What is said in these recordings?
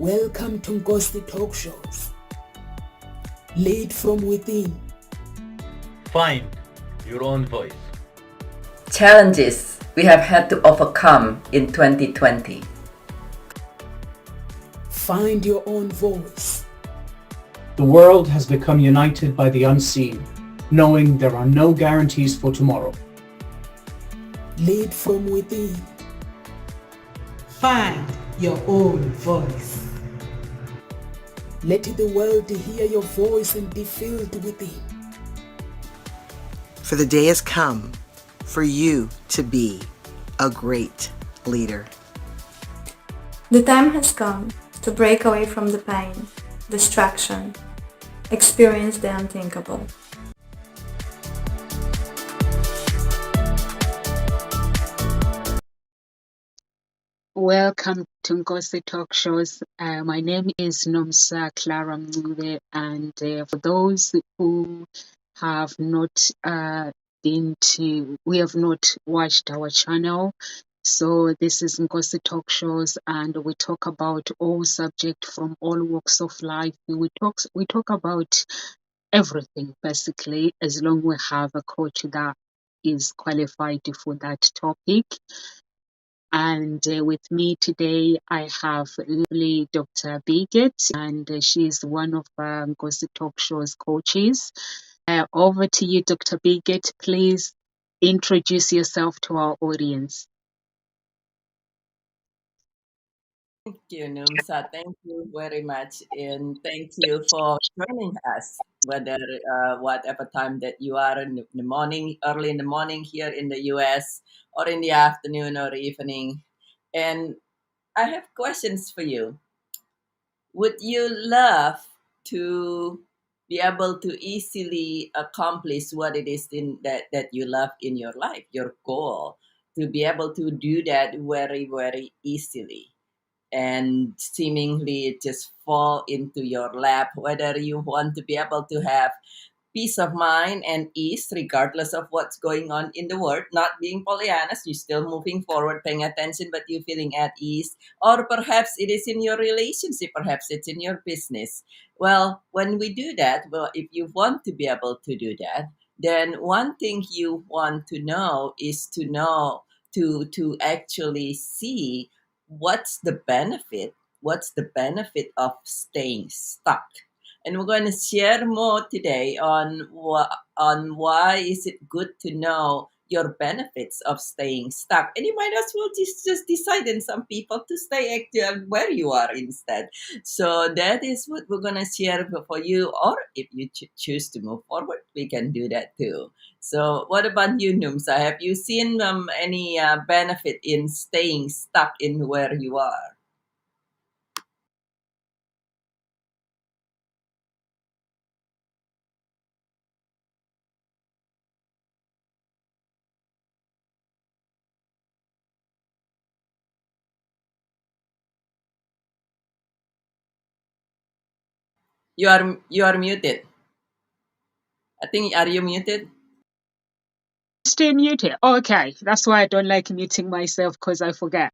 Welcome to Ngosi Talk Shows. Lead from within. Find your own voice. Challenges we have had to overcome in 2020. Find your own voice. The world has become united by the unseen, knowing there are no guarantees for tomorrow. Lead from within. Find your own voice. Let the world hear your voice and be filled within. For the day has come for you to be a great leader. The time has come to break away from the pain, distraction, experience the unthinkable. Welcome to Ngosi Talk Shows. My name is Nomsa Clara Mngube, and for those who have not we have not watched our channel. So this is Ngosi Talk Shows, and we talk about all subjects from all walks of life. We talk about everything basically, as long as we have a coach that is qualified for that topic. And with me today, I have lovely Dr. Bigot, and she's one of Ngosi Talk Show's coaches. Over to you, Dr. Bigot. Please introduce yourself to our audience. Thank you, Numsa. Thank you very much. And thank you for joining us, whatever time that you are in the morning, early in the morning here in the US, or in the afternoon or evening. And I have questions for you. Would you love to be able to easily accomplish what it is that you love in your life, your goal, to be able to do that very, very easily? And seemingly it just fall into your lap, whether you want to be able to have peace of mind and ease regardless of what's going on in the world, not being Pollyannas, you're still moving forward, paying attention, but you're feeling at ease. Or perhaps it is in your relationship, perhaps it's in your business. Well, when we do that, if you want to be able to do that, then one thing you want to know is to actually see what's the benefit of staying stuck. And we're going to share more today on why is it good to know your benefits of staying stuck. And you might as well just decide, and some people, to stay where you are instead. So that is what we're going to share for you. Or if you choose to move forward, we can do that too. So what about you, Numsa? Have you seen any benefit in staying stuck in where you are? You are muted. I think, are you muted? Stay muted. Okay, that's why I don't like muting myself, because I forget.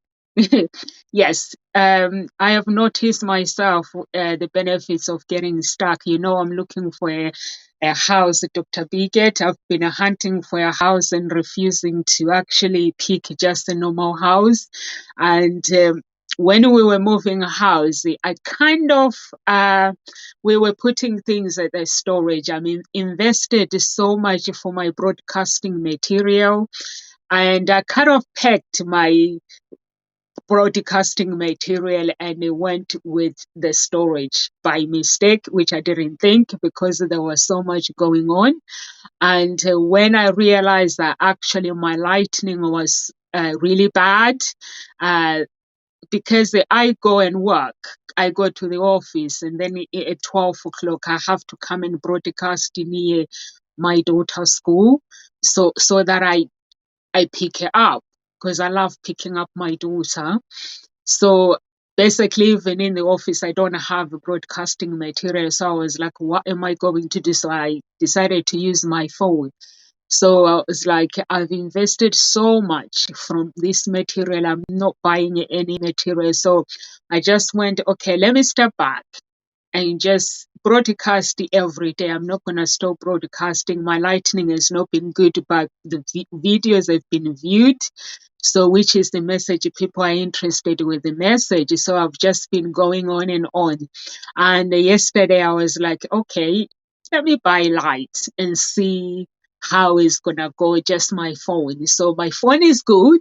Yes, I have noticed myself the benefits of getting stuck. I'm looking for a house, Dr. Bigot. I've been hunting for a house and refusing to actually pick just a normal house. And when we were moving a house, I kind of, we were putting things at the storage. I mean, invested so much for my broadcasting material, and I kind of packed my broadcasting material and it went with the storage by mistake, which I didn't think, because there was so much going on. And when I realized that actually my lightning was really bad, because I go and work, I go to the office, and then at 12 o'clock I have to come and broadcast near my daughter's school, so that I pick her up, because I love picking up my daughter. So basically, even in the office, I don't have broadcasting material. So I was like, what am I going to do? So I decided to use my phone. So I was like, I've invested so much from this material. I'm not buying any material. So I just went, okay, let me step back and just broadcast every day. I'm not going to stop broadcasting. My lightning has not been good, but the videos have been viewed. So, which is the message? People are interested with the message. So, I've just been going on and on. And yesterday, I was like, okay, let me buy light and see how it's going to go. Just my phone. So, my phone is good.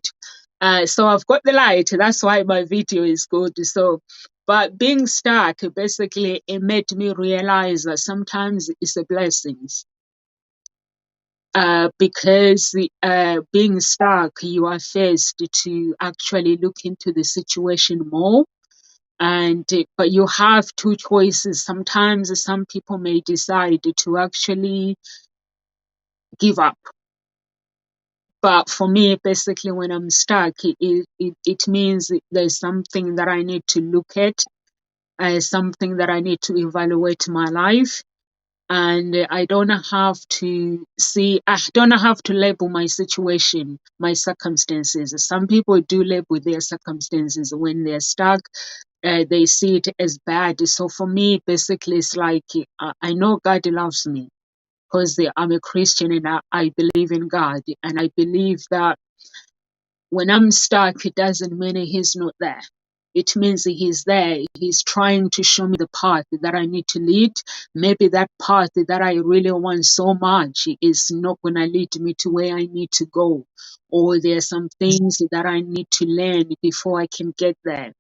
So, I've got the light. That's why my video is good. So, but being stuck, basically, it made me realize that sometimes it's a blessing. Because being stuck, you are forced to actually look into the situation more. But you have two choices. Sometimes some people may decide to actually give up. But for me, basically, when I'm stuck, it means there's something that I need to look at, something that I need to evaluate my life. And I don't have to label my situation, my circumstances. Some people do label their circumstances when they're stuck. They see it as bad. So for me, basically, it's like I know God loves me because I'm a Christian and I believe in God. And I believe that when I'm stuck, it doesn't mean He's not there. It means He's there. He's trying to show me the path that I need to lead. Maybe that path that I really want so much is not going to lead me to where I need to go. Or there are some things that I need to learn before I can get there.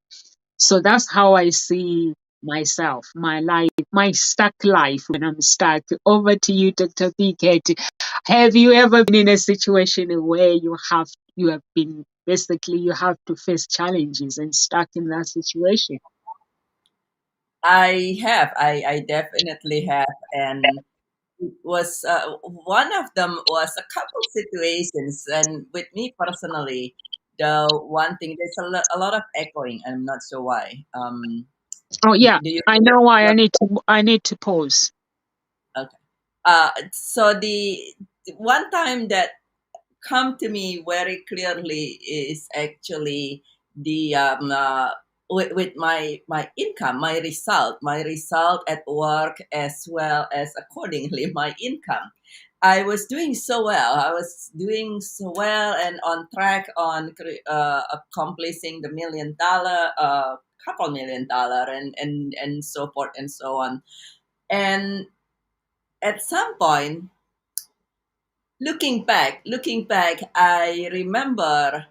So that's how I see myself, my life, my stuck life when I'm stuck. Over to you, Dr. PK. Have you ever been in a situation where you have been basically you have to face challenges and stuck in that situation? I have. I definitely have. And it was one of them was a couple situations. And with me personally, the one thing, there's a lot of echoing. I'm not sure why. Oh yeah, Do you I hear? know why Yep. I need to pause. Okay. So the one time that come to me very clearly is actually the with my income, my result at work, as well as accordingly my income. I was doing so well. I was doing so well and on track on accomplishing the $1 million, couple $1 million, and so forth and so on. And at some point, looking back, I remember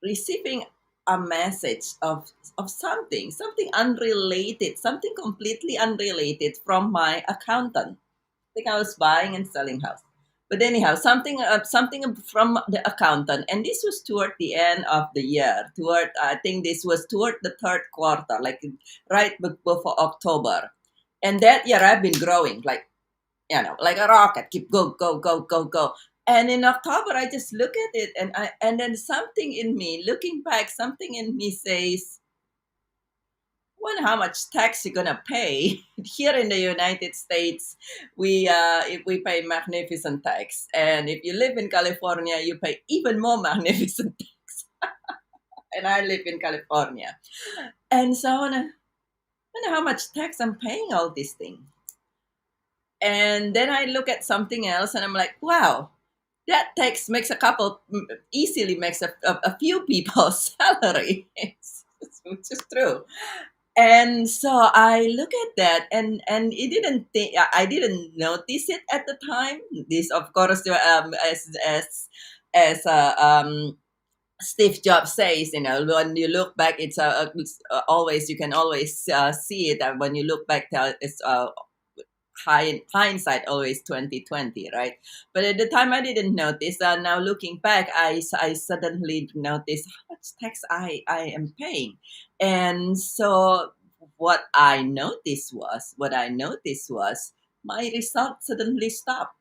receiving a message of something unrelated, something completely unrelated from my accountant. I think I was buying and selling house. But anyhow, something from the accountant, and this was toward the end of the year. Toward I think this was toward the third quarter, like right before October. And that year I've been growing, like a rocket, keep go, go, go, go, go. And in October, I just look at it, and then something in me, looking back, something in me says, "Wonder how much tax you're gonna pay." Here in the United States, we pay magnificent tax, and if you live in California, you pay even more magnificent tax. And I live in California, and so I wonder how much tax I'm paying all these things. And then I look at something else, and I'm like, wow, that text makes easily makes a few people's salary, which is true. And so I look at that, and it didn't think I didn't notice it at the time. This, of course, as Steve Jobs says, when you look back, it's always, you can always see it. And when you look back, it's hindsight always 2020, right? But at the time I didn't notice. Now looking back, I suddenly noticed how much tax I am paying. And so what I noticed was my result suddenly stopped.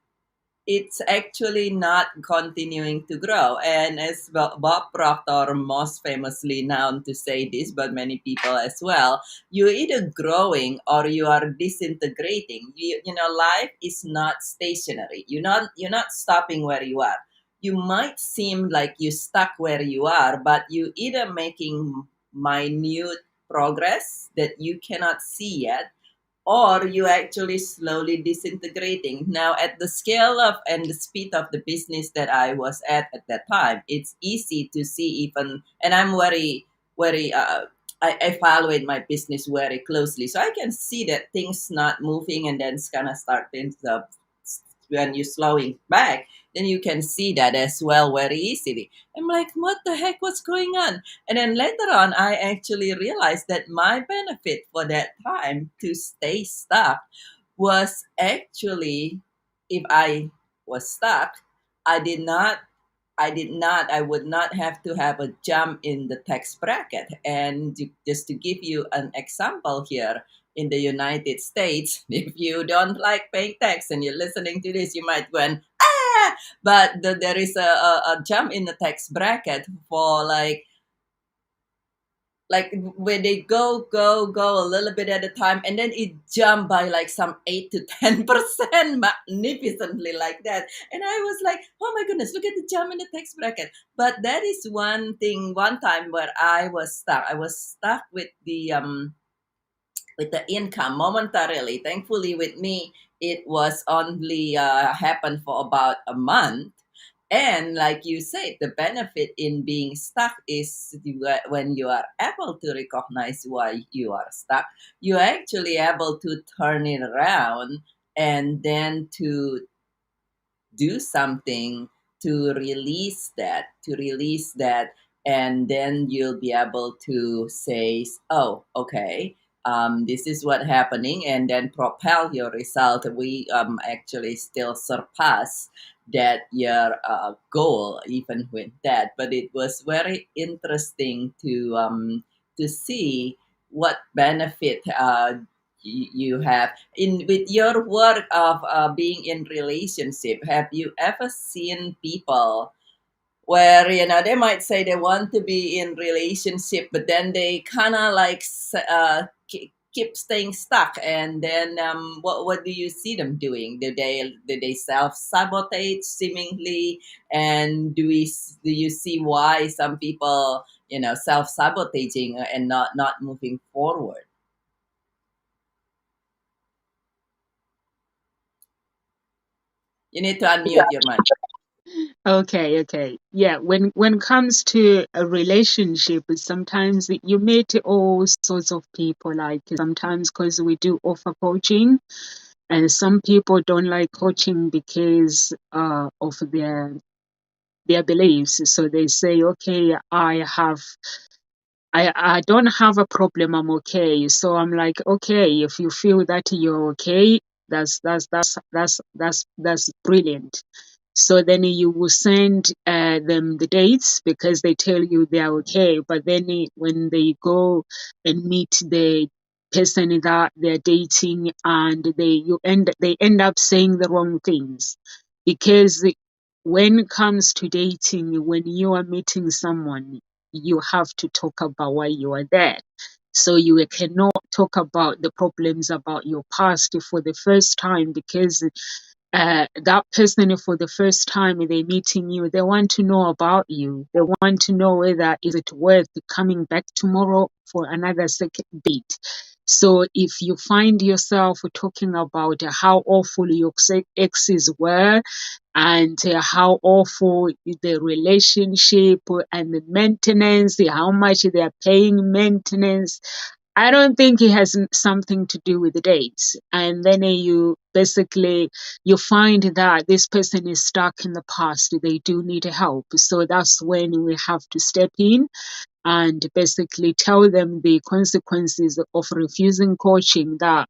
it's actually not continuing to grow. And as Bob Proctor most famously known to say this, but many people as well, you're either growing or you are disintegrating. You know, life is not stationary. You're not stopping where you are. You might seem like you stuck where you are, but you either making minute progress that you cannot see yet, or you actually slowly disintegrating. Now, at the scale of and the speed of the business that I was at that time, it's easy to see even, and I'm very, I evaluate my business very closely, so I can see that things not moving, and then it's gonna start things up when you're slowing back. Then you can see that as well very easily. I'm like, what the heck? What's going on? And then later on, I actually realized that my benefit for that time to stay stuck was actually, if I was stuck, I did not I would not have to have a jump in the tax bracket. And just to give you an example here, in the United States, if you don't like paying tax and you're listening to this, you might go, ah! But there is a jump in the tax bracket for like where they go a little bit at a time, and then it jumped by like some 8 to 10% magnificently like that. And I was like, oh my goodness, look at the jump in the tax bracket. But that is one thing, one time where I was stuck with the income momentarily. Thankfully, with me, it was only happened for about a month. And like you said, the benefit in being stuck is when you are able to recognize why you are stuck, you're actually able to turn it around and then to do something to release that, and then you'll be able to say, oh, okay, this is what happening, and then propel your result. We actually still surpass that your goal even with that. But it was very interesting to see what benefit you have in with your work of being in relationship. Have you ever seen people where they might say they want to be in relationship, but then they kind of like keep staying stuck, and then what do you see them doing? Do they self sabotage seemingly? And do you see why some people self sabotaging and not moving forward? You need to unmute your mic. Okay, okay. Yeah, when it comes to a relationship, sometimes you meet all sorts of people. Like sometimes because we do offer coaching, and some people don't like coaching because of their beliefs. So they say, okay, I don't have a problem. I'm okay. So I'm like, okay, if you feel that you're okay, that's brilliant. So then you will send them the dates because they tell you they are okay. But then when they go and meet the person that they're dating, and they end up saying the wrong things, because when it comes to dating, when you are meeting someone, you have to talk about why you are there. So you cannot talk about the problems about your past for the first time, because that person for the first time they're meeting you, they want to know about you. They want to know whether is it worth coming back tomorrow for another second date. So if you find yourself talking about how awful your exes were, and how awful the relationship and the maintenance, how much they're paying maintenance, I don't think it has something to do with the dates. And then you find that this person is stuck in the past. They do need help. So that's when we have to step in and basically tell them the consequences of refusing coaching, that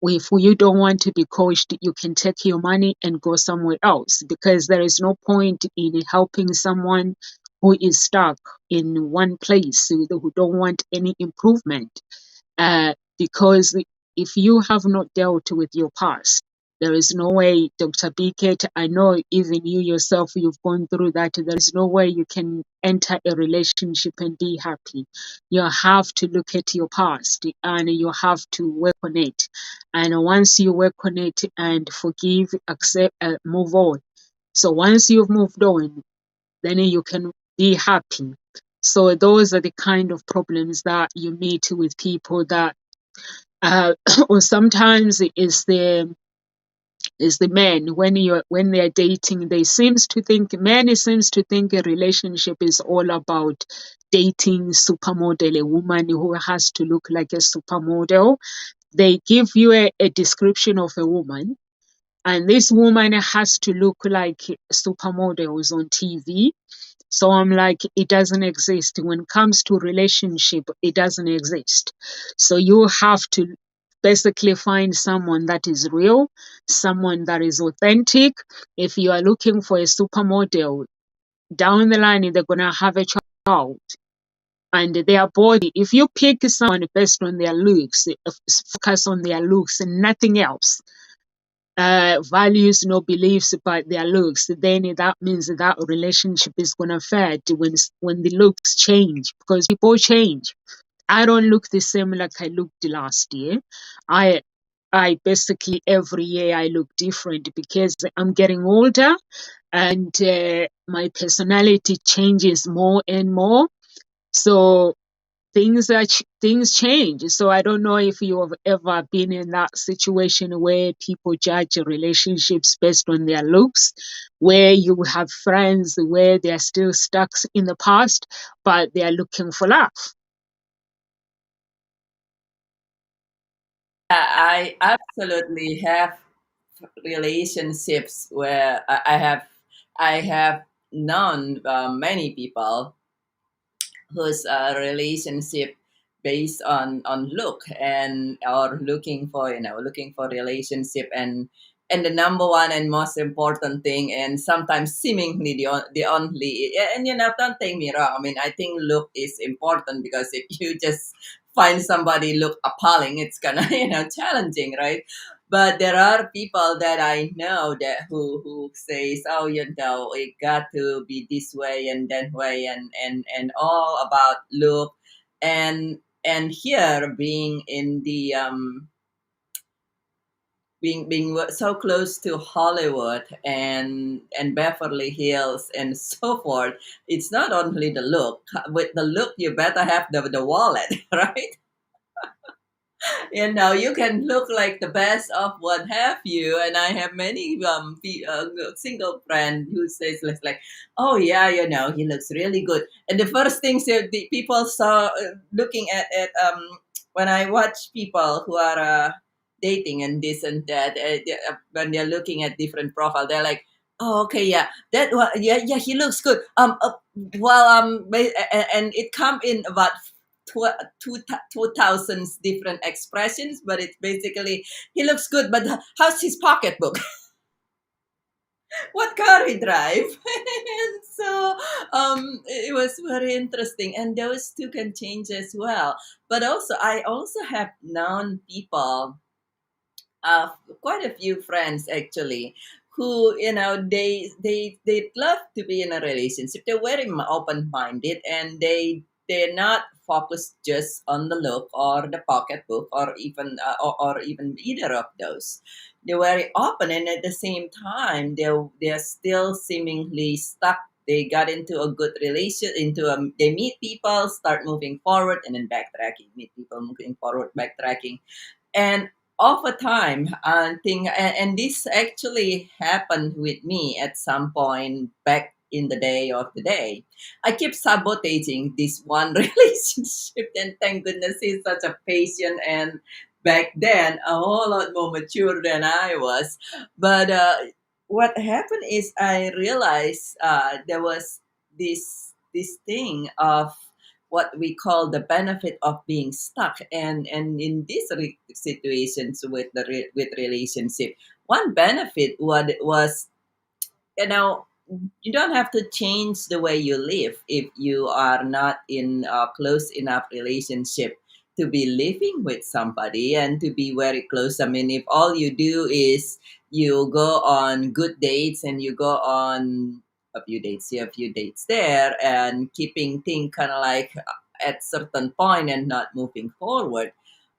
if you don't want to be coached, you can take your money and go somewhere else, because there is no point in helping someone who is stuck in one place, who don't want any improvement. Because if you have not dealt with your past, There is no way, Dr. Biket, I know even you yourself, you've gone through that. There is no way you can enter a relationship and be happy. You have to look at your past and you have to work on it. And once you work on it and forgive, accept, move on. So once you've moved on, then you can be happy. So those are the kind of problems that you meet with people that, or sometimes is the men when they're dating, men seems to think a relationship is all about dating supermodel, a woman who has to look like a supermodel. They give you a description of a woman, and this woman has to look like supermodels on TV. So I'm like, it doesn't exist. When it comes to relationship, it doesn't exist. So you have to basically find someone that is real, someone that is authentic. If you are looking for a supermodel, down the line, they're going to have a child. And their body, if you pick someone based on their looks, focus on their looks and nothing else, values, no beliefs about their looks, then that means that relationship is gonna fade when the looks change, because people change. I don't look the same like I looked last year. I I basically every year I look different because I'm getting older and my personality changes more and more. So things change. So I don't know if you have ever been in that situation where people judge relationships based on their looks, where you have friends where they're still stuck in the past, but they are looking for love. I absolutely have relationships where I have known many people whose relationship based on look and or looking for relationship, and the number one and most important thing, and sometimes seemingly the only, and don't take me wrong, I mean, I think look is important, because if you just find somebody look appalling, it's gonna challenging, right? But there are people that I know that who says, oh, it got to be this way and that way, and all about look, and here being in the being so close to Hollywood and Beverly Hills and so forth. It's not only the look. With the look, you better have the wallet, right? You can look like the best of what have you, and I have many single friend who says like, oh yeah, he looks really good, and the first things that the people saw, looking at when I watch people who are dating and this and that, when they're looking at different profile, they're like, oh, okay, yeah, that one, yeah, he looks good, well, and it come in about two thousands different expressions, but it's basically, he looks good, but how's his pocketbook? What car he drive? And so it was very interesting, and those two can change as well. But also, I also have known people, uh, quite a few friends actually, who they love to be in a relationship. They're very open minded, and they're not focused just on the look or the pocketbook, or even or even either of those. They're very open, and at the same time, they're still seemingly stuck. They got into a good relation, they meet people, start moving forward, and then backtracking. Meet people, moving forward, backtracking, and over time, and this actually happened with me at some point back in the day of the day. I keep sabotaging this one relationship, and thank goodness he's such a patient, and back then a whole lot more mature than I was. But what happened is I realized there was this thing of what we call the benefit of being stuck, and in these situations with with relationship, one benefit was, you know you don't have to change the way you live if you are not in a close enough relationship to be living with somebody and to be very close. I mean, if all you do is you go on good dates and you go on a few dates here, a few dates there, and keeping things kind of like at certain point and not moving forward.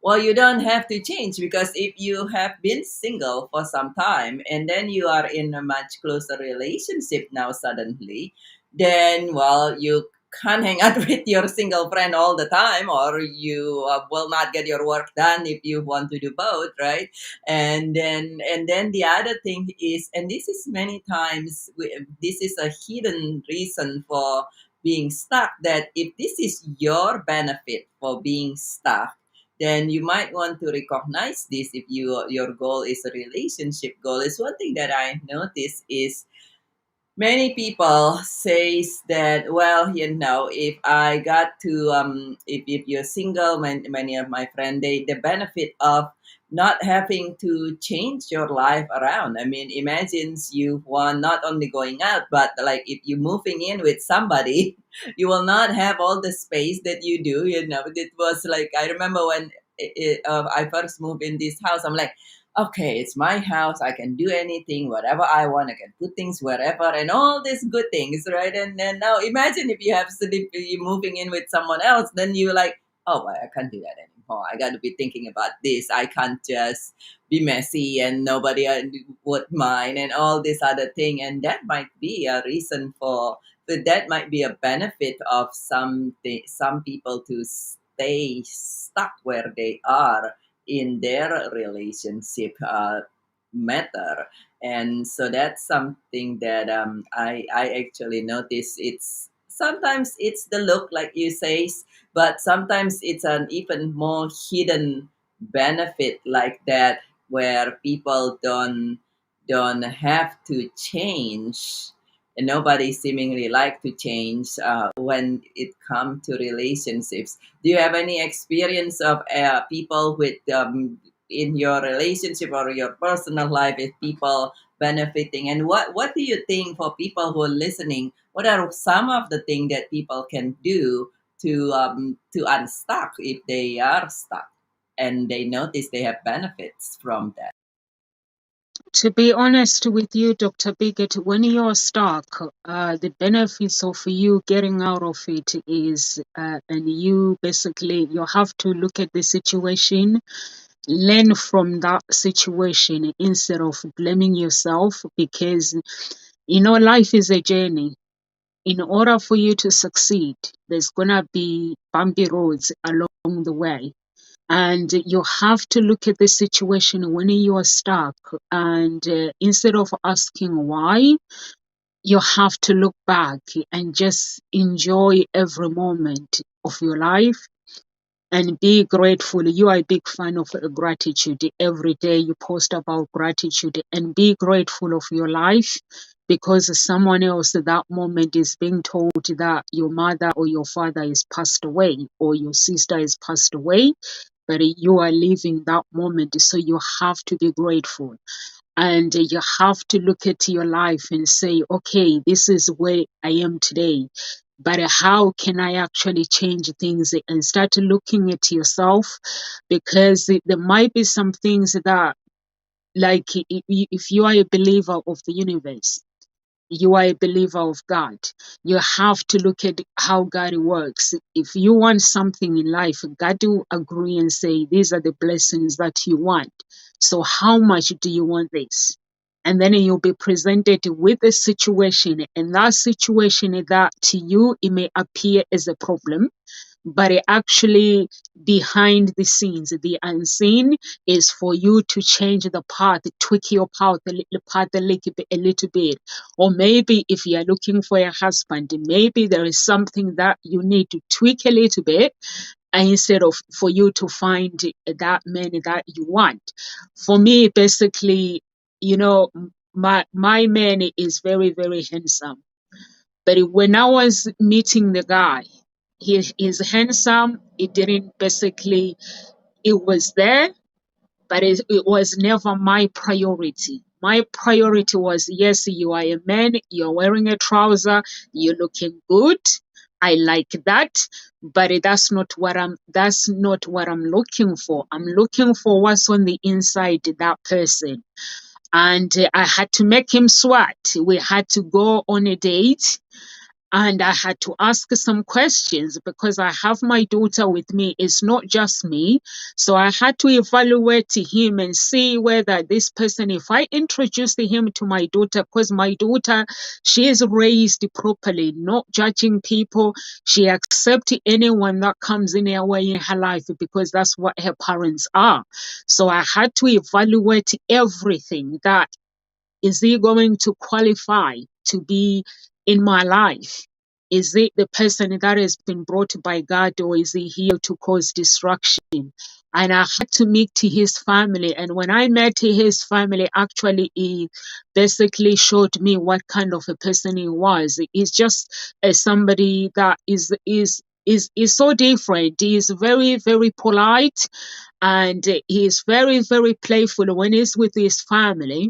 Well, you don't have to change, because if you have been single for some time and then you are in a much closer relationship now suddenly, then, well, you can't hang out with your single friend all the time, or you will not get your work done if you want to do both, right? And then the other thing is, and this is many times this is a hidden reason for being stuck, that if this is your benefit for being stuck, then you might want to recognize this. If your goal is a relationship goal, is one thing that I notice is many people says that, well, if I got to if you're single, many of my friends, they the benefit of not having to change your life around. I mean, imagine you want not only going out, but like if you're moving in with somebody, you will not have all the space that you do. It was like, I remember when I first moved in this house, I'm like, okay, it's my house. I can do anything, whatever I want. I can put things wherever and all these good things, right? And then now imagine if you have you moving in with someone else, then you're like, oh, I can't do that anymore. I got to be thinking about this. I can't just be messy and nobody would mind and all this other thing. And that might be a reason but that might be a benefit of some people to stay stuck where they are in their relationship matter. And so that's something that I actually notice. It's sometimes it's the look, like you say, but sometimes it's an even more hidden benefit like that, where people don't have to change, and nobody seemingly like to change when it comes to relationships. Do you have any experience of people with in your relationship or your personal life, with people benefiting? And what do you think, for people who are listening, what are some of the things that people can do to unstuck if they are stuck and they notice they have benefits from that? To be honest with you, Dr. Biggett, when you're stuck, the benefits of you getting out of it is, and you basically, you have to look at the situation, learn from that situation instead of blaming yourself, because, life is a journey. In order for you to succeed, there's going to be bumpy roads along the way. And you have to look at the situation when you are stuck. And instead of asking why, you have to look back and just enjoy every moment of your life and be grateful. You are a big fan of gratitude. Every day you post about gratitude and be grateful of your life, because someone else at that moment is being told that your mother or your father is passed away or your sister is passed away, but you are living that moment. So you have to be grateful. And you have to look at your life and say, okay, this is where I am today, but how can I actually change things? And start looking at yourself, because there might be some things that, like, if you are a believer of the universe, you are a believer of God, you have to look at how God works. If you want something in life, God will agree and say, these are the blessings that you want. So how much do you want this? And then you'll be presented with a situation, and that situation that to you, it may appear as a problem, but it actually behind the scenes, the unseen, is for you to change the path, tweak your path, a little bit. Or maybe if you are looking for a husband, maybe there is something that you need to tweak a little bit, and instead of for you to find that man that you want. For me, basically, my man is very, very handsome. But when I was meeting the guy, he is handsome. It didn't basically, it was there, but it was never my priority. My priority was, yes, you are a man, you're wearing a trouser, you're looking good. I like that, but that's not what I'm looking for. I'm looking for what's on the inside of that person. and I had to make him sweat. We had to go on a date, and I had to ask some questions because I have my daughter with me. It's not just me. So I had to evaluate him and see whether this person, if I introduced him to my daughter, because my daughter, she is raised properly, not judging people. She accepts anyone that comes in her way in her life because that's what her parents are. So I had to evaluate everything, that is he going to qualify to be in my life? Is it the person that has been brought by God, or is he here to cause destruction? And I had to meet his family. And when I met his family, actually, he basically showed me what kind of a person he was. He's just somebody that is so different. He is very, very polite, and he is very, very playful when he's with his family.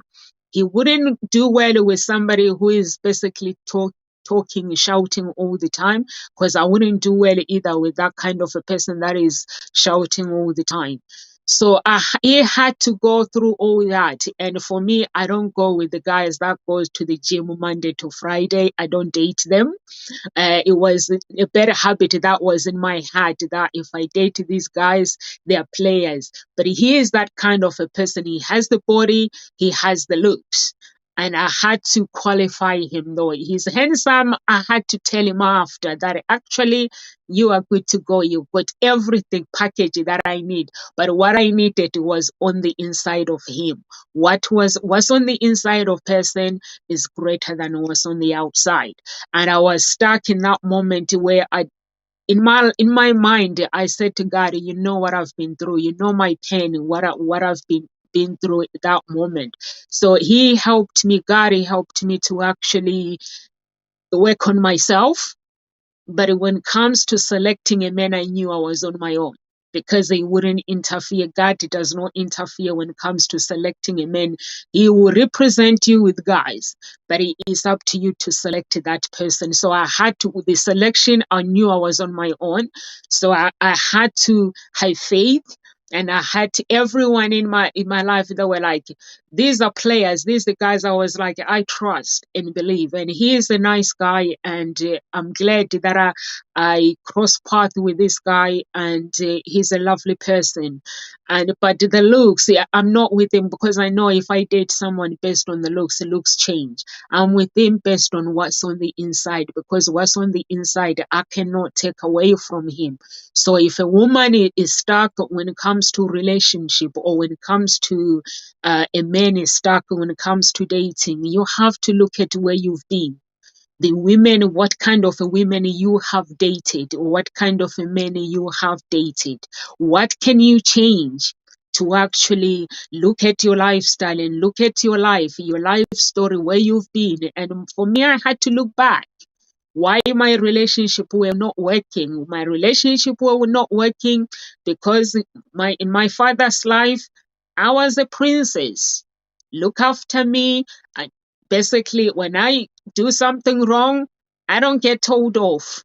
He wouldn't do well with somebody who is basically talking, shouting all the time, because I wouldn't do well either with that kind of a person that is shouting all the time. So he had to go through all that. And for me, I don't go with the guys that goes to the gym Monday to Friday. I don't date them. It was a better habit that was in my head, that if I date these guys, they are players. But he is that kind of a person. He has the body, he has the looks. And I had to qualify him, though he's handsome. I had to tell him after that, actually, you are good to go. You've got everything packaged that I need. But what I needed was on the inside of him. What's on the inside of person is greater than what's on the outside. And I was stuck in that moment where in my mind I said to God, you know what I've been through, you know my pain, what I've been through at that moment. So he helped me, God, he helped me to actually work on myself. But when it comes to selecting a man, I knew I was on my own because he wouldn't interfere. God does not interfere when it comes to selecting a man. He will represent you with guys, but it is up to you to select that person. So I had to, with the selection, I knew I was on my own. So I had to have faith. And I had to, everyone in my life, they were like, these are players, these are the guys I was like, I trust and believe. And he is a nice guy, and I'm glad that I crossed path with this guy, and he's a lovely person. But the looks, yeah, I'm not with him because I know if I date someone based on the looks change. I'm with him based on what's on the inside, because what's on the inside I cannot take away from him. So if a woman is stuck when it comes to relationship, or when it comes to a man is stuck when it comes to dating, you have to look at where you've been. The women, what kind of a women you have dated, or what kind of a man you have dated. What can you change to actually look at your lifestyle and look at your life story, where you've been? And for me, I had to look back. Why my relationship were not working? My relationship were not working because in my father's life, I was a princess. Look after me. I, basically, when I do something wrong, I don't get told off.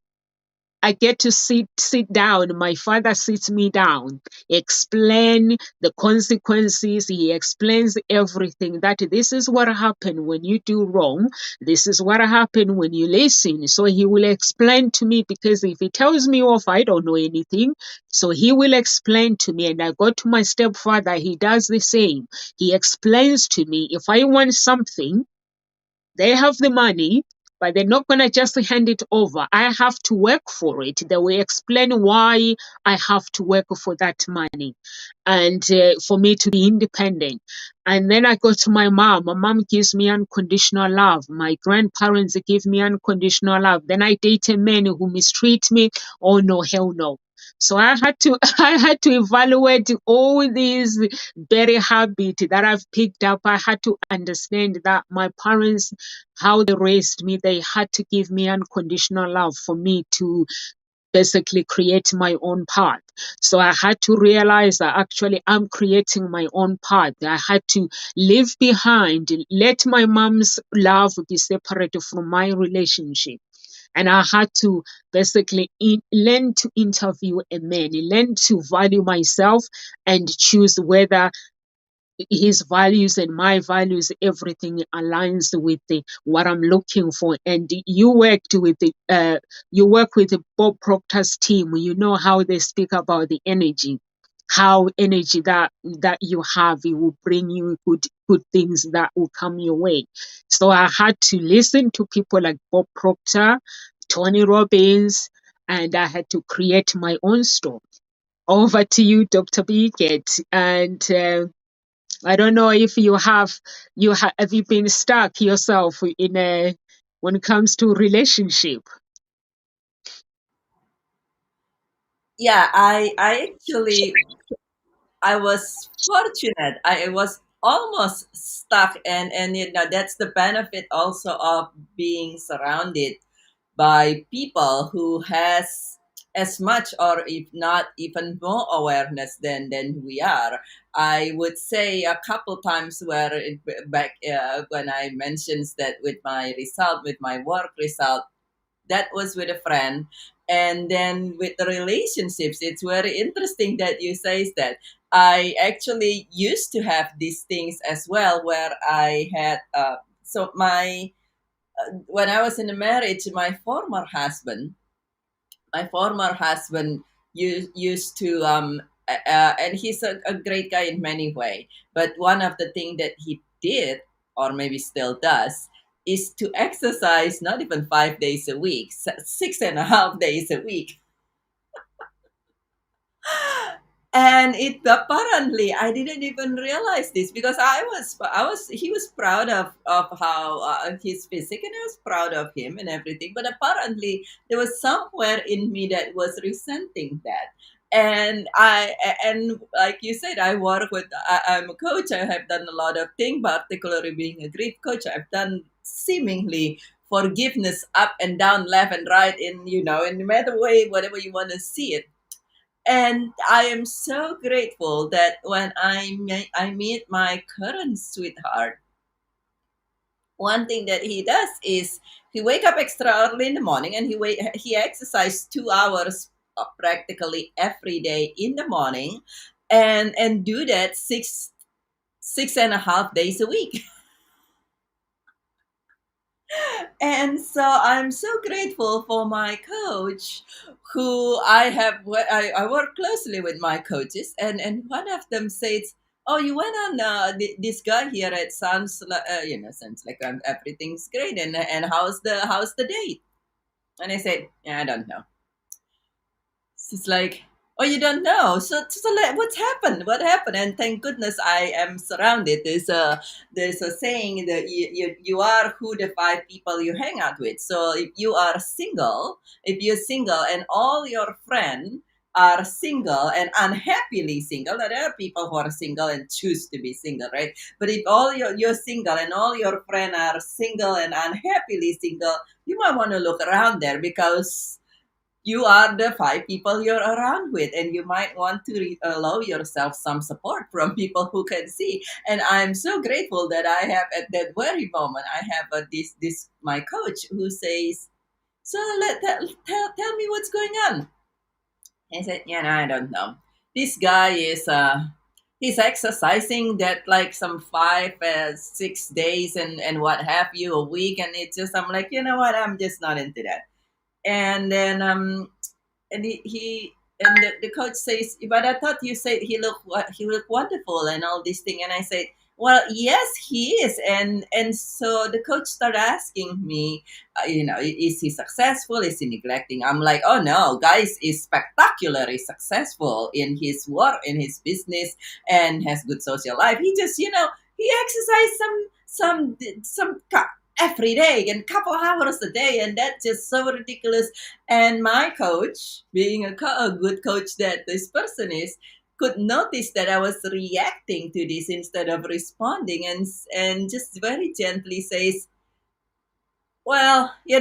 I get to sit down. My father sits me down, explain the consequences. He explains everything, that this is what happened when you do wrong. This is what happened when you listen. So he will explain to me, because if he tells me off, I don't know anything. So he will explain to me. And I go to my stepfather. He does the same. He explains to me, if I want something, they have the money, but they're not going to just hand it over. I have to work for it. They will explain why I have to work for that money, and for me to be independent. And then I go to my mom. My mom gives me unconditional love. My grandparents give me unconditional love. Then I date a man who mistreat me. Oh no, hell no. So I had to I had to evaluate all these very habits that I've picked up. I had to understand that my parents, how they raised me, they had to give me unconditional love for me to basically create my own path. So I had to realize that actually I'm creating my own path. I had to leave behind, let my mom's love be separated from my relationship. And I had to basically learn to interview a man, learn to value myself, and choose whether his values and my values, everything aligns with what I'm looking for. And you work with Bob Proctor's team. You know how they speak about the energy, how energy that you have, it will bring you good things that will come your way. So I had to listen to people like Bob Proctor, Tony Robbins, and I had to create my own story. Over to you, Dr. Biget. And I don't know if have you been stuck yourself in a when it comes to relationship. Yeah, I actually I was fortunate. I was almost stuck, and that's the benefit also of being surrounded by people who has as much or if not even more awareness than we are. I would say a couple times where back when I mentions that with my result, with my work result, that was with a friend. And then with the relationships, it's very interesting that you say that. I actually used to have these things as well, where I had so my when I was in a marriage, my former husband used to and he's a great guy in many ways, but one of the things that he did, or maybe still does, is to exercise not even 5 days a week, 6.5 days a week. And it apparently I didn't even realize this, because I was he was proud of how his physique, and I was proud of him and everything, but apparently there was somewhere in me that was resenting that. And like you said, I'm a coach. I have done a lot of things, particularly being a grief coach. I've done seemingly forgiveness up and down, left and right, in no matter way, whatever you want to see it. And I am so grateful that when I meet my current sweetheart, one thing that he does is he wake up extra early in the morning, and he exercise 2 hours practically every day in the morning, and do that six and a half days a week. And so I'm so grateful for my coach, who I work closely with my coaches, and one of them says, "Oh, you went on this guy here. It sounds like everything's great, and how's the date?" And I said, "Yeah, I don't know." It's like, oh, you don't know. So like, what's happened? What happened? And thank goodness I am surrounded. There's a saying that you are who the five people you hang out with. So if you're single and all your friends are single and unhappily single, now, there are people who are single and choose to be single, right? But if you're single and all your friends are single and unhappily single, you might want to look around there, because you are the five people you're around with, and you might want to allow yourself some support from people who can see. And I'm so grateful that I have, at that very moment, I have this my coach who says, "So tell me what's going on." I said, "Yeah, no, I don't know. This guy is he's exercising that like some 5 6 days and what have you a week, and it's just, I'm like, you know what, I'm just not into that." And then and he and the coach says, "But I thought you said he looked wonderful and all this thing." And I said, "Well, yes, he is." And so the coach started asking me, is he successful, is he neglecting? I'm like, "Oh no, guys is spectacularly successful in his work, in his business, and has good social life. He just, he exercised some every day and couple hours a day, and that's just so ridiculous." And my coach, being a good coach that this person is, could notice that I was reacting to this instead of responding, and just very gently says, "Well, you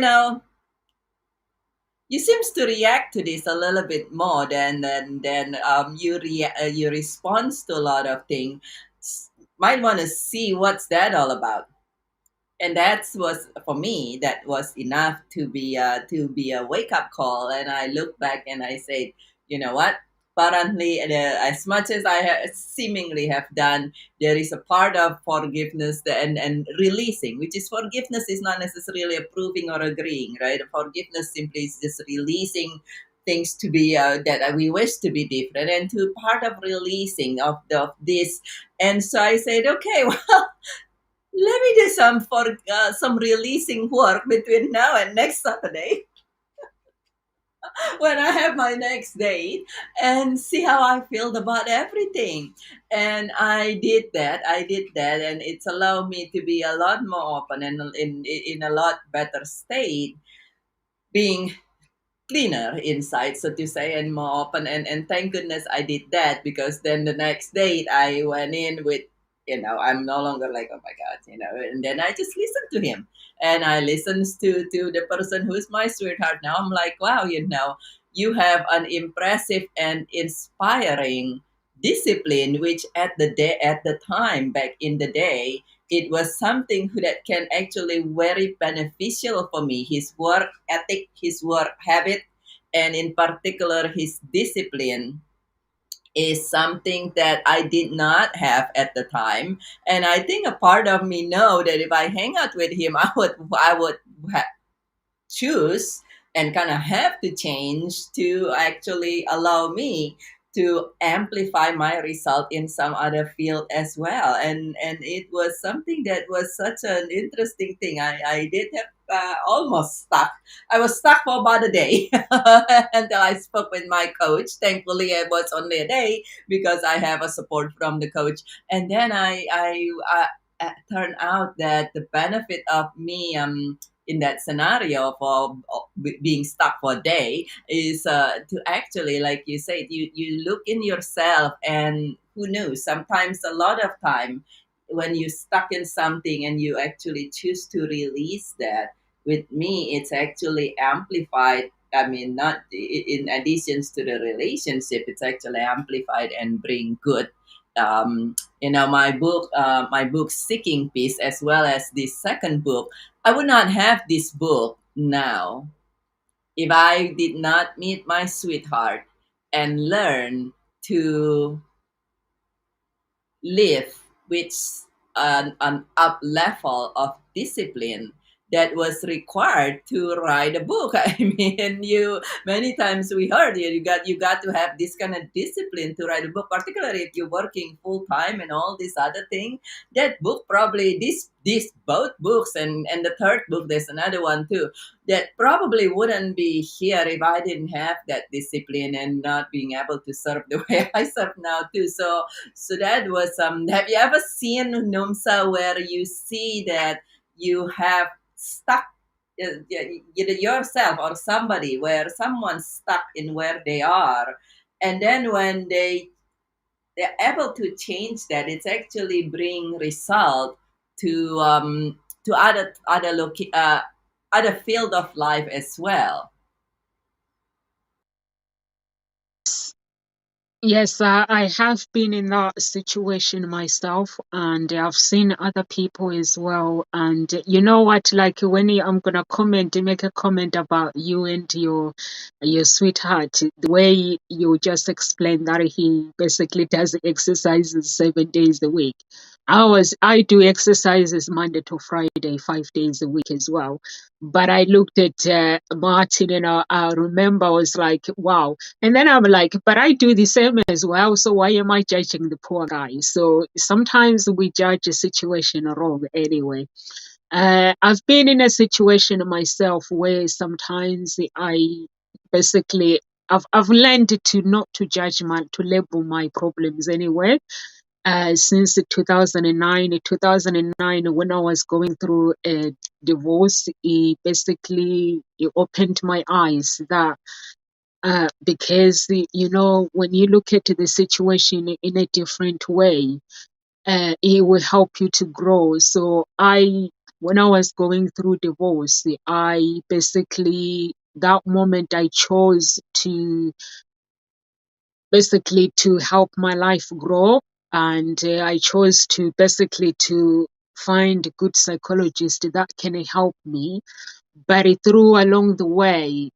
seems to react to this a little bit more than you respond to a lot of things. Might want to see what's that all about." And that was, for me, that was enough to be a wake up call. And I look back and I said, "You know what? apparently, as much as I seemingly have done, there is a part of forgiveness and releasing, which is forgiveness is not necessarily approving or agreeing, right? Forgiveness simply is just releasing things to be that we wish to be different, and to part of releasing of this. And so I said, okay, well, let me do some releasing work between now and next Saturday when I have my next date, and see how I feel about everything. And I did that. And it's allowed me to be a lot more open and in a lot better state, being cleaner inside, so to say, and more open. And thank goodness I did that, because then the next date I went in with, I'm no longer like, oh my God, and then I just listened to him. And I listened to the person who's my sweetheart now. I'm like, wow, you have an impressive and inspiring discipline, which at the time, back in the day, it was something that can actually very beneficial for me. His work ethic, his work habit, and in particular his discipline is something that I did not have at the time. And I think a part of me know that if I hang out with him, I would choose and kind of have to change to actually allow me to amplify my result in some other field as well. And it was something that was such an interesting thing. I did have almost stuck. I was stuck for about a day until I spoke with my coach. Thankfully, it was only a day because I have a support from the coach. And then turned out that the benefit of me in that scenario for being stuck for a day is to actually, like you said, you look in yourself, and who knows, sometimes a lot of time when you stuck in something and you actually choose to release that, with me it's actually amplified. I mean, not in addition to the relationship, it's actually amplified and bring good. My book Seeking Peace, as well as this second book, I would not have this book now if I did not meet my sweetheart and learn to live with an up level of discipline that was required to write a book. I mean, you many times we heard you got to have this kind of discipline to write a book, particularly if you're working full time and all this other thing. That book, probably this both books, and the third book, there's another one too, that probably wouldn't be here if I didn't have that discipline and not being able to serve the way I serve now too. So that was have you ever seen Numsa where you see that you have stuck either yourself or somebody, where someone's stuck in where they are, and then when they're able to change that, it's actually bring result to other field of life as well. Yes, I have been in that situation myself, and I've seen other people as well. And you know what? Like when I'm gonna make a comment about you and your sweetheart, the way you just explained that he basically does exercises 7 days a week. I do exercises Monday to Friday, 5 days a week as well. But I looked at Martin, and I remember I was like, wow. And then I'm like, but I do the same as well. So why am I judging the poor guy? So sometimes we judge a situation wrong anyway. I've been in a situation myself where sometimes I basically I've learned to not to judge to label my problems anyway. Since 2009, when I was going through a divorce, it opened my eyes that because when you look at the situation in a different way, it will help you to grow. So when I was going through divorce, I basically that moment I chose to basically to help my life grow, and I chose to basically to find a good psychologist that can help me. But through along the way,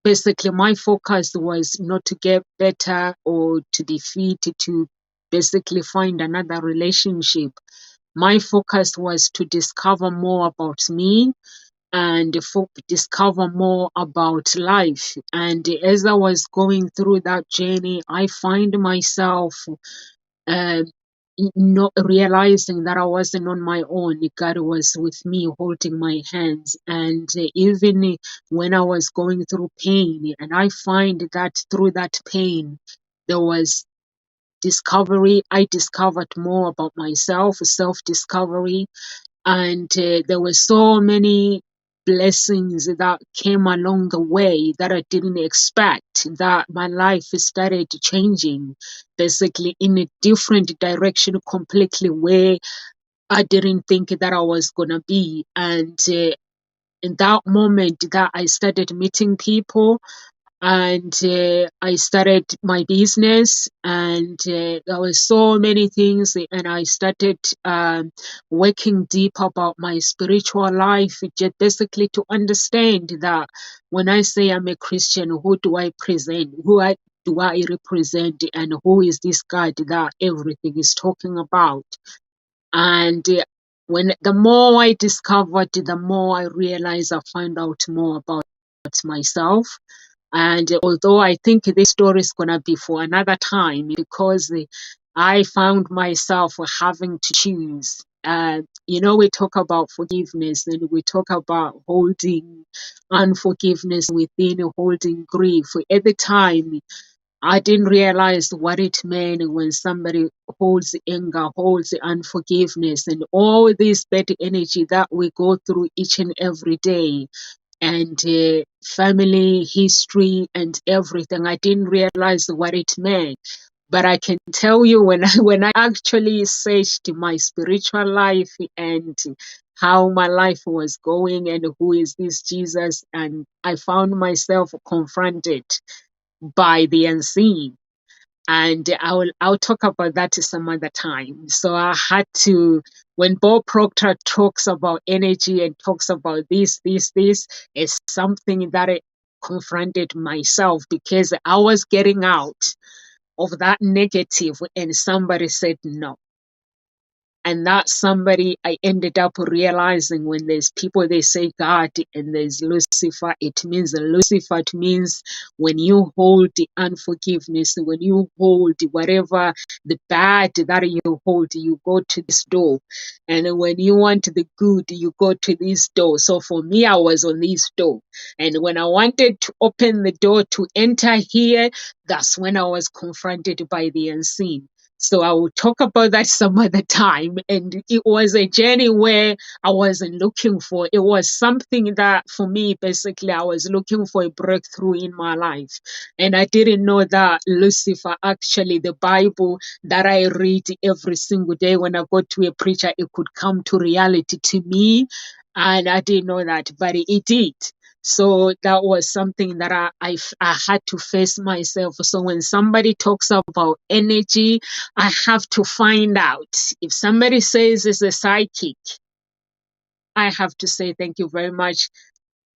basically my focus was not to get better or to be fit to basically find another relationship. My focus was to discover more about me and discover more about life. And as I was going through that journey, I find myself uh, not realizing that I wasn't on my own. God was with me, holding my hands. And even when I was going through pain, and I find that through that pain, there was discovery. I discovered more about myself, self discovery, and there were so many blessings that came along the way that I didn't expect, that my life started changing basically in a different direction completely, where I didn't think that I was gonna be. And in that moment that I started meeting people, and I started my business, and there were so many things, and I started working deep about my spiritual life, just basically to understand that when I say I'm a Christian, who do I present? Do I represent, and who is this God that everything is talking about? And when the more I discovered, the more I realized I find out more about myself. And although I think this story is going to be for another time, because I found myself having to choose. We talk about forgiveness, and we talk about holding unforgiveness within, holding grief. At the time, I didn't realize what it meant when somebody holds anger, holds unforgiveness, and all this bad energy that we go through each and every day, and family history and everything. I didn't realize what it meant. But I can tell you, when when I actually searched my spiritual life and how my life was going and who is this Jesus, and I found myself confronted by the unseen. And I'll talk about that some other time. So I had to, when Bob Proctor talks about energy and talks about this is something that I confronted myself, because I was getting out of that negative, and somebody said no. And that somebody, I ended up realizing, when there's people, they say God and there's Lucifer, it means Lucifer. It means when you hold the unforgiveness, when you hold whatever the bad that you hold, you go to this door. And when you want the good, you go to this door. So for me, I was on this door. And when I wanted to open the door to enter here, that's when I was confronted by the unseen. So I will talk about that some other time. And it was a journey where I wasn't looking for. It was something that, for me, basically, I was looking for a breakthrough in my life. And I didn't know that Lucifer, actually, the Bible that I read every single day when I go to a preacher, it could come to reality to me. And I didn't know that, but it did. So that was something that I had to face myself. So when somebody talks about energy, I have to find out. If somebody says it's a psychic, I have to say thank you very much.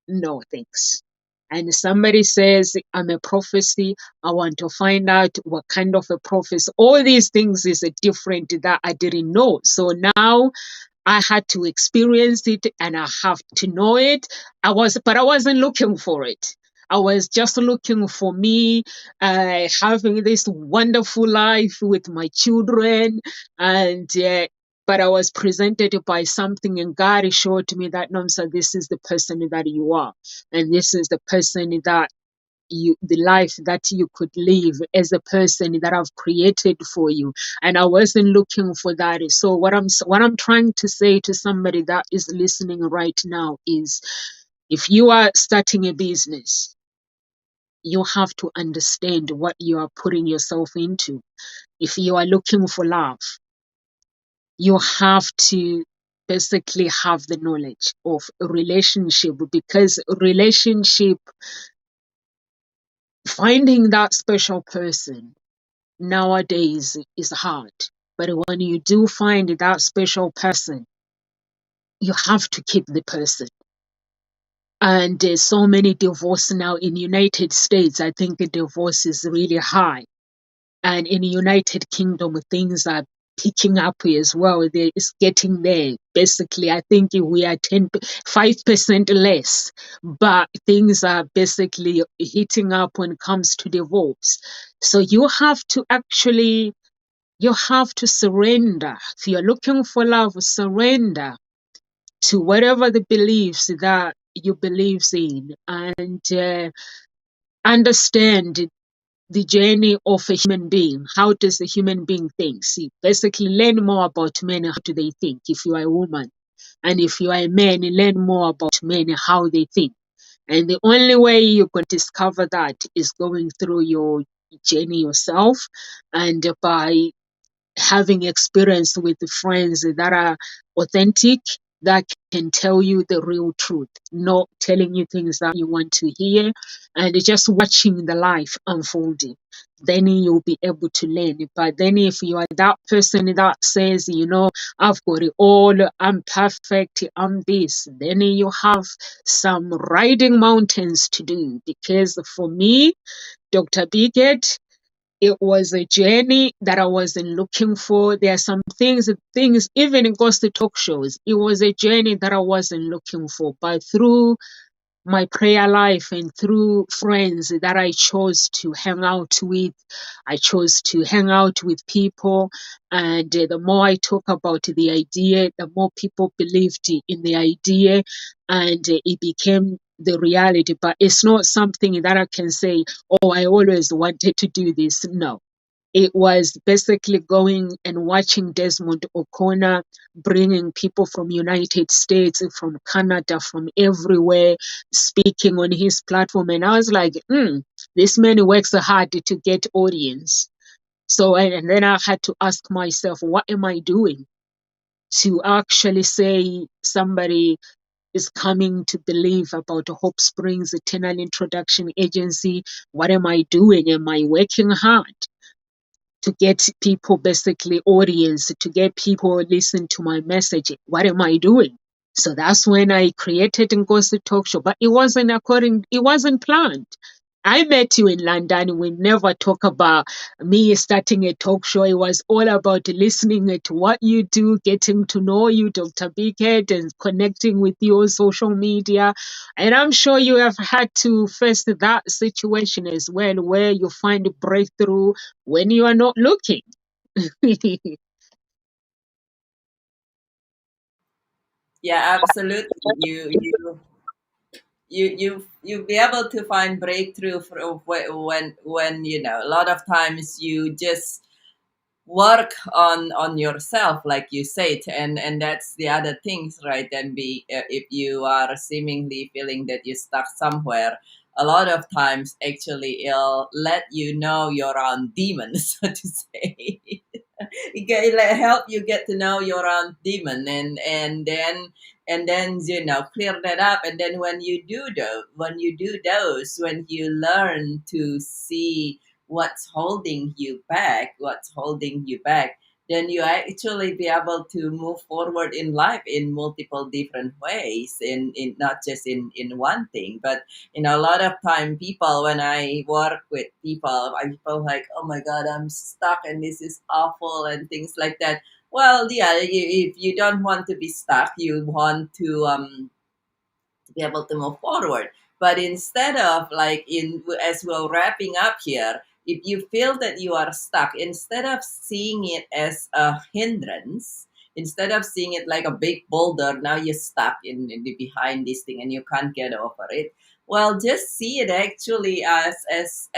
No, thanks. And somebody says I'm a prophecy, I want to find out what kind of a prophecy. All these things is a different that I didn't know. So now I had to experience it, and I have to know it. But I wasn't looking for it. I was just looking for me, having this wonderful life with my children, and but I was presented by something, and God showed me that, no, so this is the person that you are, and this is the person that the life that you could live as a person that I've created for you. And I wasn't looking for that. So what I'm trying to say to somebody that is listening right now is, if you are starting a business, you have to understand what you are putting yourself into. If you are looking for love, you have to basically have the knowledge of a relationship, because relationship, finding that special person nowadays is hard. But when you do find that special person, you have to keep the person. And there's so many divorce now in United States. I think the divorce is really high. And in the United Kingdom, things are picking up as well. It's getting there. Basically, I think we are 5% less, but things are basically heating up when it comes to divorce. So you have to surrender. If you're looking for love, surrender to whatever the beliefs that you believes in, and understand the journey of a human being. How does a human being think? See, basically learn more about men. How do they think? If you are a woman, and if you are a man, learn more about men, how they think. And the only way you can discover that is going through your journey yourself, and by having experience with friends that are authentic, that can tell you the real truth, not telling you things that you want to hear, and just watching the life unfolding. Then you'll be able to learn. But then if you are that person that says, I've got it all, I'm perfect, I'm this, then you have some riding mountains to do. Because for me, Dr. Biget, it was a journey that I wasn't looking for. There are some things, even in Ghost talk shows, it was a journey that I wasn't looking for. But through my prayer life and through friends that I chose to hang out with, I chose to hang out with people. And the more I talk about the idea, the more people believed in the idea, and it became the reality. But it's not something that I can say, oh, I always wanted to do this. No. It was basically going and watching Desmond O'Connor, bringing people from United States, from Canada, from everywhere, speaking on his platform. And I was like, this man works hard to get audience. So, and then I had to ask myself, what am I doing to actually say somebody is coming to believe about Hope Springs Eternal Introduction Agency? What am I doing? Am I working hard to get people, basically audience, to get people listen to my message? What am I doing? So that's when I created Ngozi Talk Show, but it wasn't planned. I met you in London. We never talk about me starting a talk show. It was all about listening to what you do, getting to know you, Dr. Bighead, and connecting with you on social media. And I'm sure you have had to face that situation as well, where you find a breakthrough when you are not looking. Yeah, absolutely. You be able to find breakthrough for when a lot of times you just work on yourself, like you said. And that's the other things, right? And be if you are seemingly feeling that you're stuck somewhere, a lot of times actually it'll let you know your own demons, so to say. It'll help you get to know your own demon, and then clear that up. And then when you learn to see what's holding you back, then you actually be able to move forward in life in multiple different ways, in not just in one thing. But a lot of time, people, when I work with people, people like, oh my god, I'm stuck and this is awful and things like that. Well, yeah, if you don't want to be stuck, you want to be able to move forward. But instead of, like, in as we're wrapping up here, if you feel that you are stuck, instead of seeing it as a hindrance, instead of seeing it like a big boulder, now you're stuck behind this thing and you can't get over it. Well, just see it actually as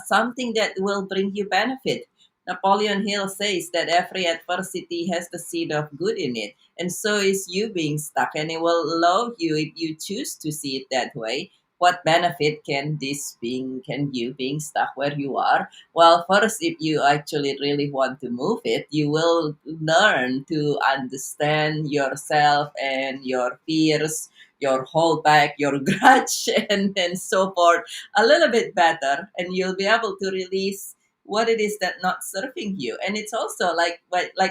something that will bring you benefit. Napoleon Hill says that every adversity has the seed of good in it, and so is you being stuck. And it will allow you, if you choose to see it that way, what benefit can you being stuck where you are? Well, first, if you actually really want to move it, you will learn to understand yourself and your fears, your holdback, your grudge, and so forth a little bit better, and you'll be able to release what it is that not serving you. And it's also like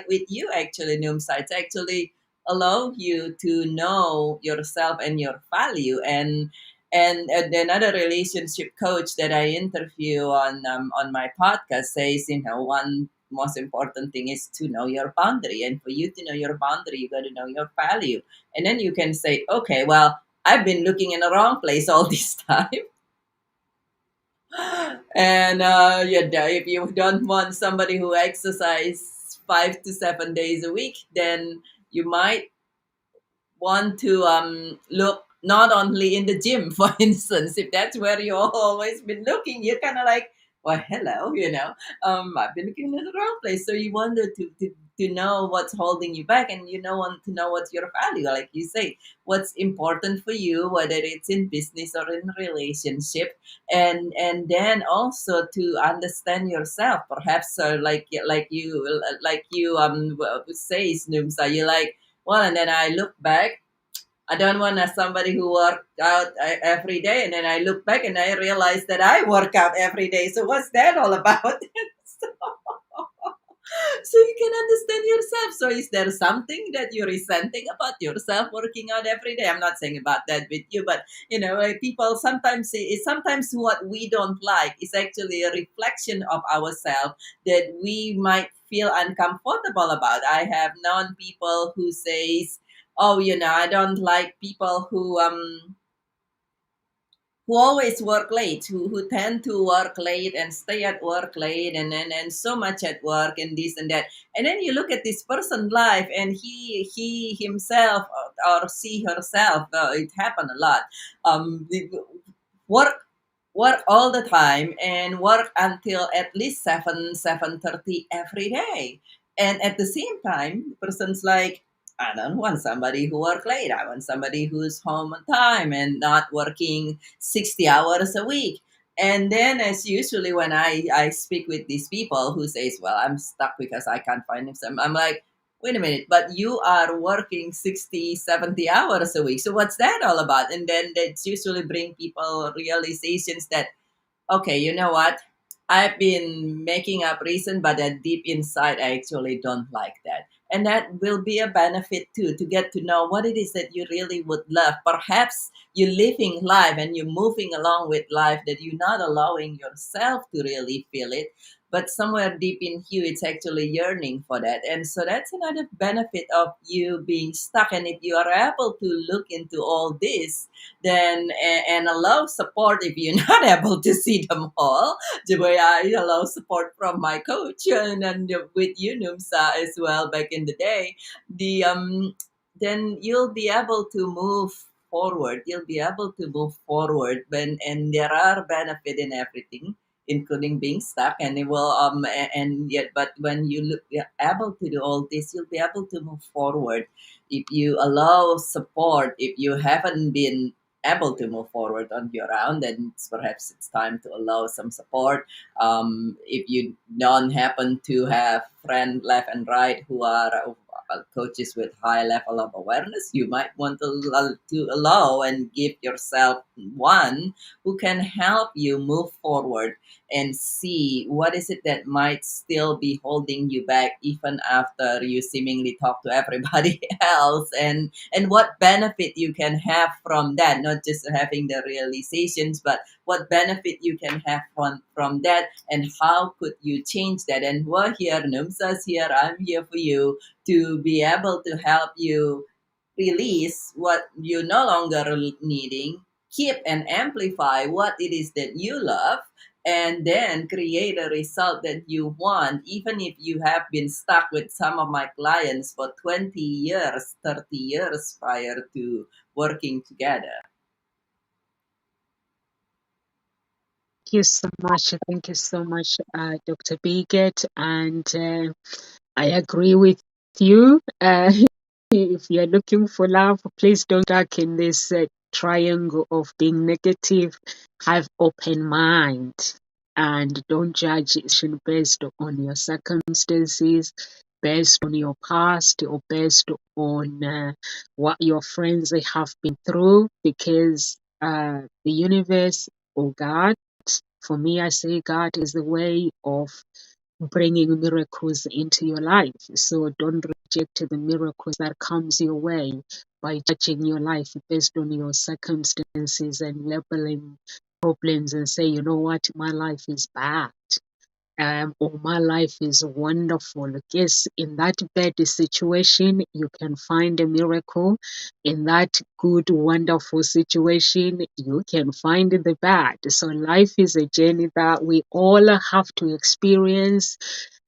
with you, actually, Numsa, it's actually allow you to know yourself and your value. And another relationship coach that I interview on my podcast says, one most important thing is to know your boundary, and for you to know your boundary, you got to know your value, and then you can say, okay, well, I've been looking in the wrong place all this time. And if you don't want somebody who exercise 5 to 7 days a week, then you might want to look not only in the gym, for instance. If that's where you've always been looking, you're kind of like, well, hello, I've been looking in the wrong place. So you want to know what's holding you back, and want to know what's your value, like you say, what's important for you, whether it's in business or in relationship. And then also to understand yourself, perhaps, like you say, Snoomsa, you like, well, and then I look back. I don't want somebody who work out every day, and then I look back and I realize that I work out every day. So what's that all about? So you can understand yourself. So is there something that you're resenting about yourself working out every day? I'm not saying about that with you, but people sometimes say sometimes what we don't like is actually a reflection of ourselves that we might feel uncomfortable about. I have known people who says, oh, I don't like people who always work late, who tend to work late and stay at work late, and so much at work and this and that. And then you look at this person's life, and he himself, or she herself, it happened a lot, work work all the time and work until at least 7:30 every day. And at the same time, the person's like, I don't want somebody who work late. I want somebody who's home on time and not working 60 hours a week. And then, as usually when I speak with these people who says, well, I'm stuck because I can't find some, I'm like, wait a minute, but you are working 60, 70 hours a week. So what's that all about? And then that's usually bring people realizations that, okay, you know what? I've been making up reason, but deep inside, I actually don't like that. And that will be a benefit too, to get to know what it is that you really would love. Perhaps you're living life and you're moving along with life that you're not allowing yourself to really feel it. But somewhere deep in you, it's actually yearning for that. And so that's another benefit of you being stuck. And if you are able to look into all this, then and allow support if you're not able to see them all, the way I allow support from my coach, and with you, Numsa, as well, back in the day, the then you'll be able to move forward. You'll be able to move forward and there are benefit in everything, including being stuck, and it will and yet, but when you're able to do all this, you'll be able to move forward. If you allow support, if you haven't been able to move forward on your own, then perhaps it's time to allow some support. If you don't happen to have friends left and right who are coaches with high level of awareness, you might want to allow and give yourself one who can help you move forward and see what is it that might still be holding you back even after you seemingly talk to everybody else, and what benefit you can have from that, not just having the realizations, but what benefit you can have from that, and how could you change that. And we're here, Numsa's here, I'm here for you to be able to help you release what you're no longer needing, keep and amplify what it is that you love, and then create a result that you want, even if you have been stuck with some of my clients for 20 years, 30 years prior to working together. Thank you so much. Thank you so much, Dr. Bigot. And I agree with you. If you're looking for love, please don't stuck in this triangle of being negative. Have open mind and don't judge it based on your circumstances, based on your past, or based on what your friends have been through, because the universe or God, for me, I say God is the way of bringing miracles into your life. So don't reject the miracles that comes your way by judging your life based on your circumstances and labeling problems and say, you know what, my life is bad. Or my life is wonderful. Yes, in that bad situation, you can find a miracle. In that good, wonderful situation, you can find the bad. So life is a journey that we all have to experience.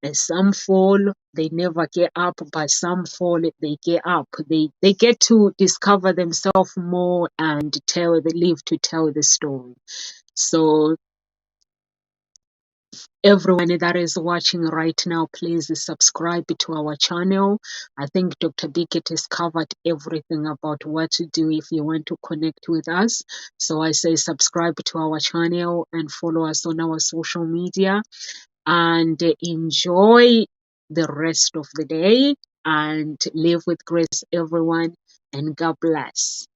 And some fall, they never get up, but some fall, they get up. They get to discover themselves more and live to tell the story. So everyone that is watching right now, please subscribe to our channel. I think Dr. Bickett has covered everything about what to do if you want to connect with us. So I say subscribe to our channel and follow us on our social media and enjoy the rest of the day and live with grace, everyone, and God bless.